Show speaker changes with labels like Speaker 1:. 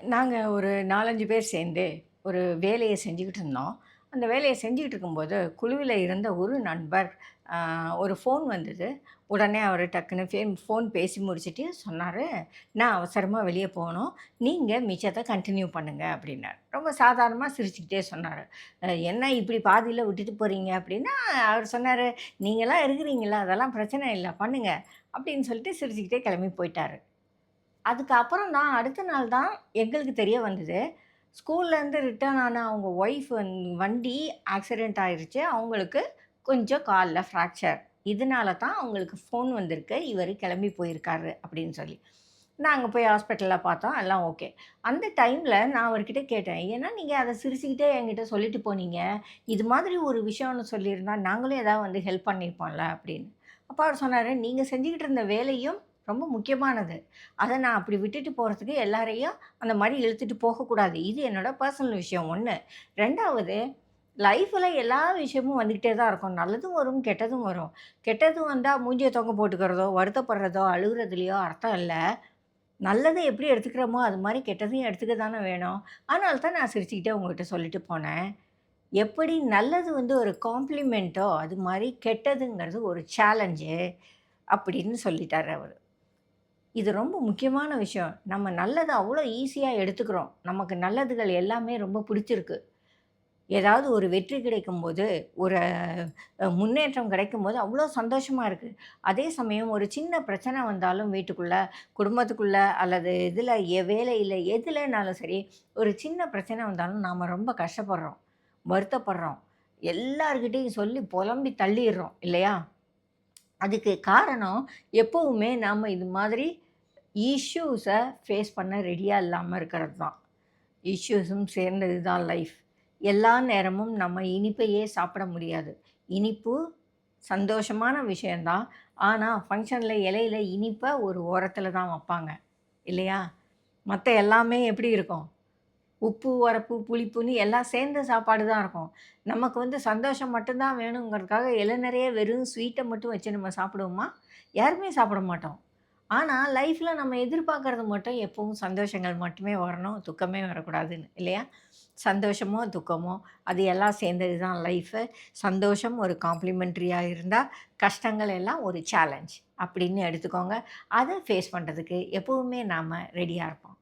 Speaker 1: நாங்க ஒரு 4, 5 பேர் சேர்ந்து ஒரு வேலைய செஞ்சுக்கிட்டு இருந்தோம். அந்த வேலைய செஞ்சுகிட்டு இருக்கும்போது, குழுவில இருந்த ஒரு நண்பர் ஒரு ஃபோன் வந்தது. உடனே அவரு டக்குனு ஃபோன் பேசி முடிச்சுட்டு சொன்னாரு, "நான் அவசரமா வெளிய போணும். நீங்க மிச்சத்த கன்டின்யூ பண்ணுங்க" அப்டின்னாரு. ரொம்ப சாதாரணமா சிரிச்சுக்கிட்டே சொன்னாரு. "என்ன இப்டி பாதியில விட்டுட்டு போறீங்க?" அப்டின்னா, அவரு சொன்னாரு, "நீங்கலாம் இருக்கிறீங்கல்ல, அதெல்லாம் பிரச்சனை இல்ல. பண்ணுங்க" அப்டின்னு சொல்லிட்டு சிரிச்சுக்கிட்டே கெளம்பி போயிட்டாரு. அதுக்கப்புறம் தான் அடுத்த நாள் தான் எங்களுக்கு தெரிய வந்தது. ஸ்கூல்லேருந்து ரிட்டர்ன் ஆன அவங்க ஒய்ஃப் வண்டி ஆக்சிடென்ட் ஆயிருச்சு. அவங்களுக்கு கொஞ்சம் கால்ல ஃப்ராக்சர். இதனால தான் அவங்களுக்கு ஃபோன் வந்திருக்கு. இவரு கிளம்பி போயிருக்காரு அப்படின்னு சொல்லி. நாங்க போய் ஹாஸ்பிட்டல்ல பார்த்தோம். எல்லாம் ஓகே. அந்த டைம்ல நான் அவர்கிட்ட கேட்டேன். ஏன்னா நீங்க அத சிரிச்சுக்கிட்டே என்கிட்ட சொல்லிட்டு போனீங்க. இது மாதிரி ஒரு விஷயம்னு சொல்லியிருந்தா நாங்களும் ஏதாவது வந்து ஹெல்ப் பண்ணியிருப்போம்ல அப்படின்னு. அப்ப அவர் சொன்னாரு, "நீங்க செஞ்சுகிட்டு இருந்த வேலையும் ரொம்ப முக்கியமானது. அத நான் அப்படி விட்டுட்டு போறதுக்கு எல்லாரையும் அந்த மாரி இழுத்துட்டு போகக்கூடாது. இது என்னோட பர்சனல் விஷயம் 1. 2வது லைஃப்ல எல்லா விஷயமும் வந்துகிட்டே தான் இருக்கும். நல்லதும் வரும், கெட்டதும் வரும். கெட்டது வந்தா மூஞ்சிய தொங்க போட்டுக்கிறதோ, வருத்தப்படுறதோ, அழுகுறதுலயோ அர்த்தம் இல்ல. நல்லத எப்படி எடுத்துக்கிறோமோ, அது மாரி கெட்டதையும் எடுத்துக்க தானே வேணும். அதனால தான் நான் சிரிச்சுக்கிட்டே உங்ககிட்ட சொல்லிட்டு போனேன். எப்படி நல்லது வந்து ஒரு காம்ப்ளிமெண்ட்டோ, அது மாரி கெட்டதுங்கிறது ஒரு சேலஞ்சு அப்படின்னு சொல்லிட்டாரு அவரு. இது ரொம்ப முக்கியமான விஷயம். நம்ம நல்லத அவ்வளோ ஈஸியா எடுத்துக்கிறோம். நமக்கு நல்லதுகள் எல்லாமே ரொம்ப பிடிச்சிருக்கு. ஏதாவது ஒரு வெற்றி கிடைக்கும்போது, ஒரு முன்னேற்றம் கிடைக்கும்போது அவ்வளோ சந்தோஷமா இருக்கு. அதே சமயம் ஒரு சின்ன பிரச்சனை வந்தாலும் வீட்டுக்குள்ள, குடும்பத்துக்குள்ள அல்லது இதில வேலையில எதுலனாலும் சரி, ஒரு சின்ன பிரச்சனை வந்தாலும் நாம ரொம்ப கஷ்டப்படுறோம், வருத்தப்படுறோம். எல்லார்கிட்டயும் சொல்லி புலம்பி தள்ளிர்றோம் இல்லையா? அதுக்கு காரணம் எப்பவுமே நாம இது மாதிரி இஷ்யூஸ ஃபேஸ் பண்ண ரெடியா இல்லாம இருக்கிறது தான். இஷ்யூஸும் சேர்ந்தது தான் லைஃப். எல்லா நேரமும் நம்ம இனிப்பையே சாப்பிட முடியாது. இனிப்பு சந்தோஷமான விஷயம் தான். ஆனா, ஃபங்ஷன்ல இலையில இனிப்ப ஒரு ஓரத்தில தான் வப்பாங்க. இல்லையா? மத்த எல்லாமே எப்படி இருக்கும்? உப்பு, உரப்பு, புளிப்புன்னு எல்லாம் சேர்ந்த சாப்பாடு தான் இருக்கும். நமக்கு வந்து சந்தோஷம் மட்டும் தான் வேணுங்கிறதுக்காக இலை நிறைய வெறும் ஸ்வீட்ட மட்டும் வச்சு நம்ம சாப்பிடுவோமா? யாருமே சாப்பிட மாட்டோம். ஆனா, லைஃப்ல நம்ம எதிர்பார்க்கறது மட்டும் எப்பவும் சந்தோஷங்கள் மட்டுமே வரணும், துக்கமே வரக்கூடாதுன்னு இல்லையா? சந்தோஷமோ, துக்கமோ அது எல்லாம் சேர்ந்தது தான் லைஃபு. சந்தோஷம் ஒரு காம்ப்ளிமென்டரியா இருந்தா, கஷ்டங்கள் எல்லாம் ஒரு சேலஞ்ச் அப்படின்னு எடுத்துக்கோங்க. அத ஃபேஸ் பண்றதுக்கு எப்பவுமே நாம ரெடியா இருப்போம்.